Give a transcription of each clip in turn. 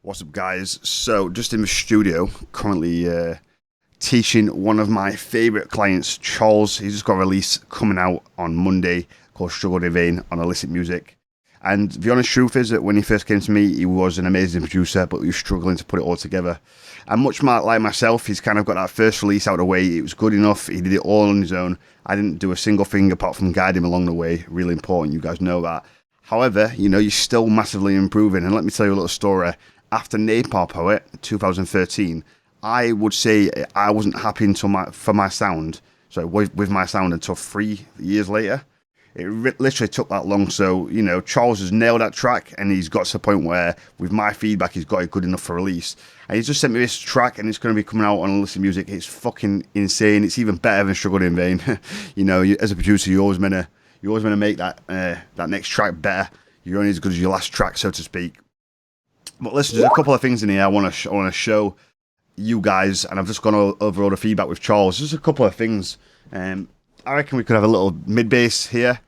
What's up, guys? So, just in the studio, currently teaching one of my favourite clients, Charles. He's just got a release coming out on Monday called Struggled in Vain on Illicit Music. And the honest truth is that when he first came to me, he was an amazing producer, but he was struggling to put it all together. And much like myself, he's kind of got that first release out of the way. It was good enough. He did it all on his own. I didn't do a single thing apart from guide him along the way. Really important. You guys know that. However, you know, you're still massively improving. And let me tell you a little story. After Napalm Poet, 2013, I would say I wasn't happy with my sound until 3 years later. It literally took that long. So, you know, Charles has nailed that track and he's got to the point where, with my feedback, he's got it good enough for release. And he's just sent me this track and it's going to be coming out on Illicit Music. It's fucking insane. It's even better than Struggled in Vain. You know, as a producer, you're always meant to make that next track better. You're only as good as your last track, so to speak. But listen, there's a couple of things in here I want to show you guys, and I've just gone over all the feedback with Charles. Just a couple of things. I reckon we could have a little mid bass here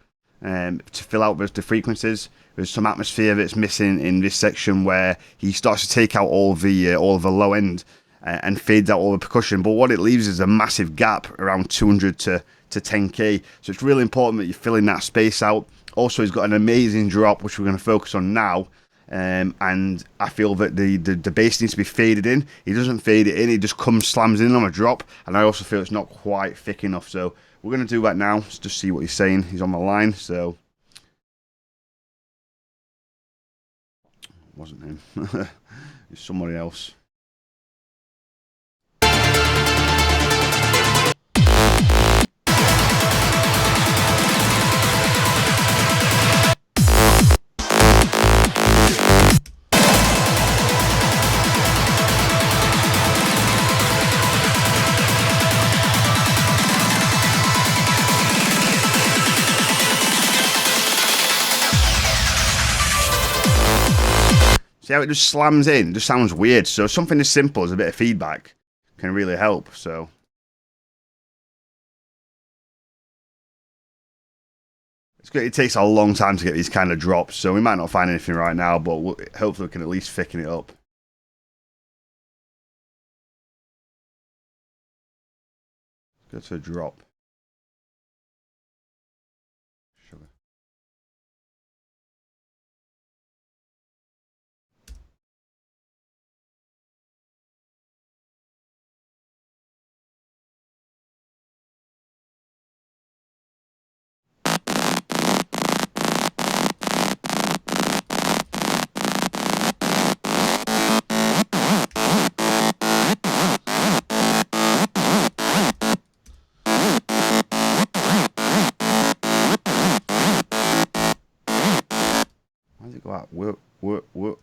to fill out the frequencies. There's some atmosphere that's missing in this section where he starts to take out all of the low end and fades out all the percussion. But what it leaves is a massive gap around 200 to 10k. So it's really important that you're filling that space out. Also, he's got an amazing drop, which we're going to focus on now. And I feel that the bass needs to be faded in. He doesn't fade it in, he just slams in on a drop, and I also feel it's not quite thick enough. So we're going to do that now, just see what he's saying. He's on the line, so it wasn't him. It's somebody else. See how it just slams in? It just sounds weird. So something as simple as a bit of feedback can really help. So it's good. It takes a long time to get these kind of drops, so we might not find anything right now, but hopefully we can at least thicken it up. Go to a drop. Sugar. Why does it go out? Whoop, whoop, whoop.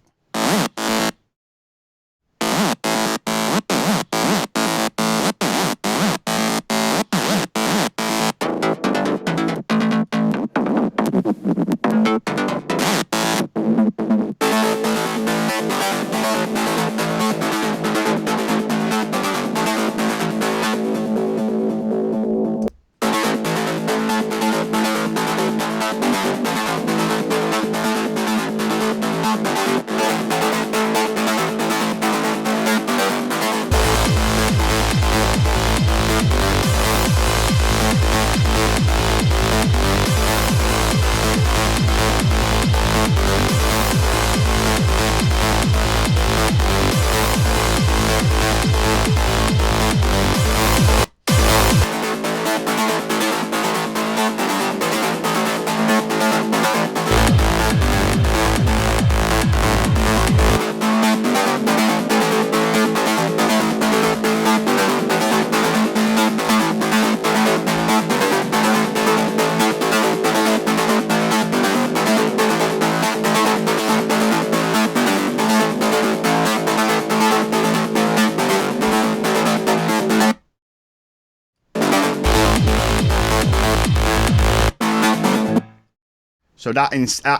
So that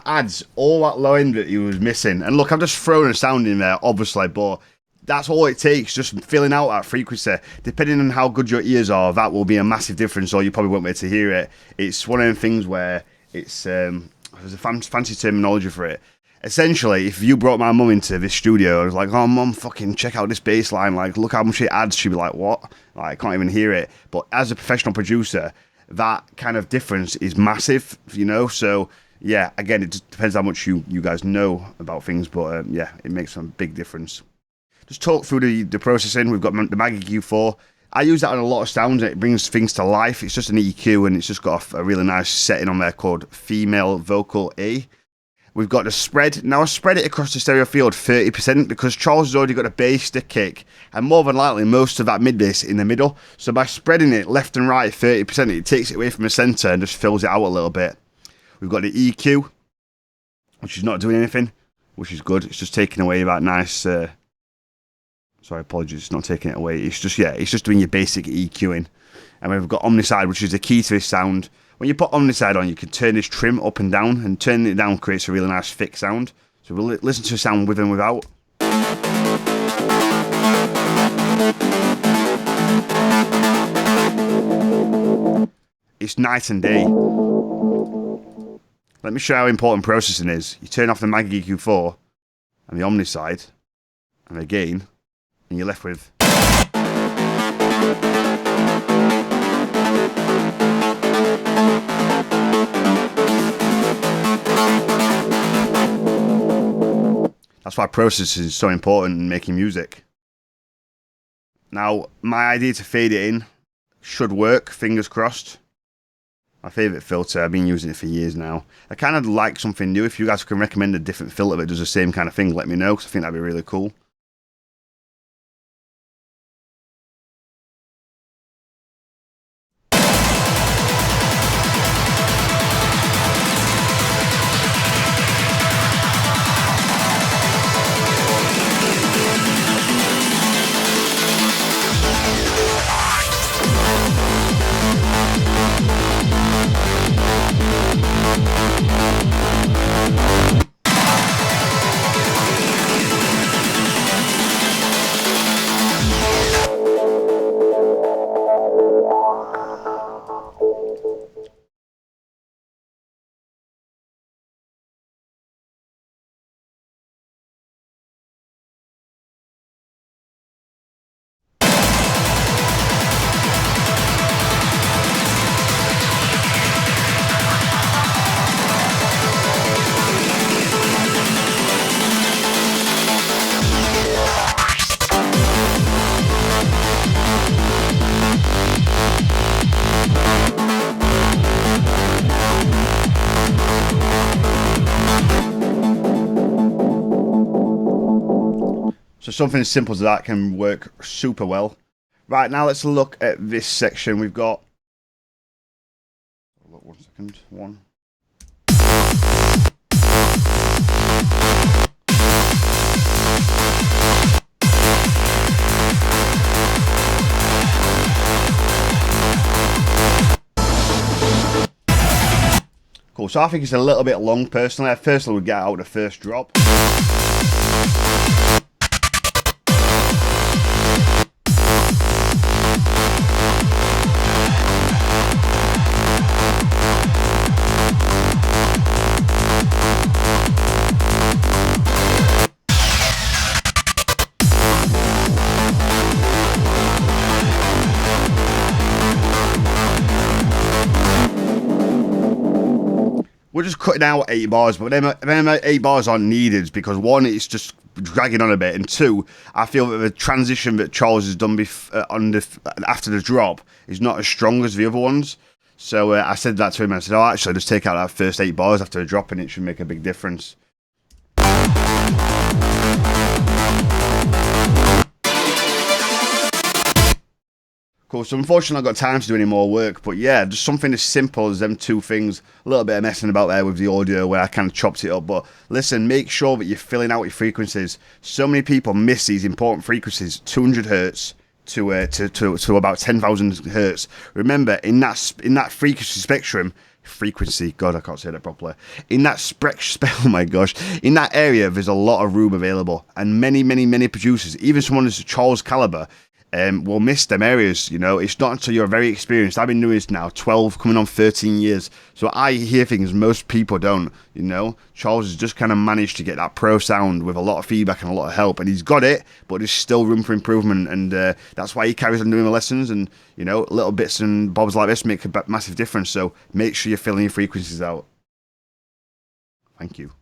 adds all that low end that he was missing. And look, I've just thrown a sound in there, obviously, but that's all it takes, just filling out that frequency. Depending on how good your ears are, that will be a massive difference, or you probably won't be able to hear it. It's one of them things where it's, there's a fancy terminology for it. essentially, if you brought my mum into this studio, I was like, oh, mum, fucking check out this bass line. Like, look how much it adds. She'd be like, what? Like, I can't even hear it. But as a professional producer, that kind of difference is massive, you know? So, yeah, again, it just depends how much you guys know about things. But, yeah, it makes a big difference. Just talk through the processing. We've got the Maggie Q4. I use that on a lot of sounds. It brings things to life. It's just an EQ, and it's just got a really nice setting on there called Female Vocal A. We've got the spread. Now, I spread it across the stereo field 30% because Charles has already got a bass, the kick, and more than likely most of that mid bass in the middle. So by spreading it left and right 30%, it takes it away from the center and just fills it out a little bit. We've got the EQ, which is not doing anything, which is good. It's just taking away that nice... sorry, apologies, it's not taking it away. It's just, yeah, it's just doing your basic EQing. And we've got Omnicide, which is the key to this sound. When you put Omnicide on, you can turn this trim up and down, and turning it down creates a really nice thick sound. So we'll listen to the sound with and without. It's night and day. Let me show you how important processing is. You turn off the Maggie Q4 and the Omnicide and the gain, and you're left with... That's why processing is so important in making music. Now, my idea to fade it in should work, fingers crossed. My favourite filter, I've been using it for years now. I kind of like something new. If you guys can recommend a different filter that does the same kind of thing, let me know, because I think that'd be really cool. So something as simple as that can work super well. Right, now let's look at this section. We've got... Look, 1 second. One. Cool, so I think it's a little bit long personally. I personally would get out the first drop. We're just cutting out 8 bars, but them 8 bars aren't needed because 1, it's just dragging on a bit, and 2, I feel that the transition that Charles has done after the drop is not as strong as the other ones. So I said that to him, and I said, oh, actually, just take out that first 8 bars after the drop, and it should make a big difference. Cool, so unfortunately I've not got time to do any more work, but yeah, just something as simple as them 2 things. A little bit of messing about there with the audio where I kind of chopped it up, but listen, make sure that you're filling out your frequencies. So many people miss these important frequencies, 200 hertz to about 10,000 hertz. Remember, in that frequency spectrum, God, I can't say that properly. In that oh my gosh, in that area, there's a lot of room available, and many producers, even someone as Charles' caliber, will miss them areas. You know, it's not until you're very experienced. I've been doing this now 12, coming on 13 years. So I hear things most people don't, you know. Charles has just kind of managed to get that pro sound with a lot of feedback and a lot of help. And he's got it, but there's still room for improvement. And that's why he carries on doing the lessons. And, you know, little bits and bobs like this make a massive difference. So make sure you're filling your frequencies out. Thank you.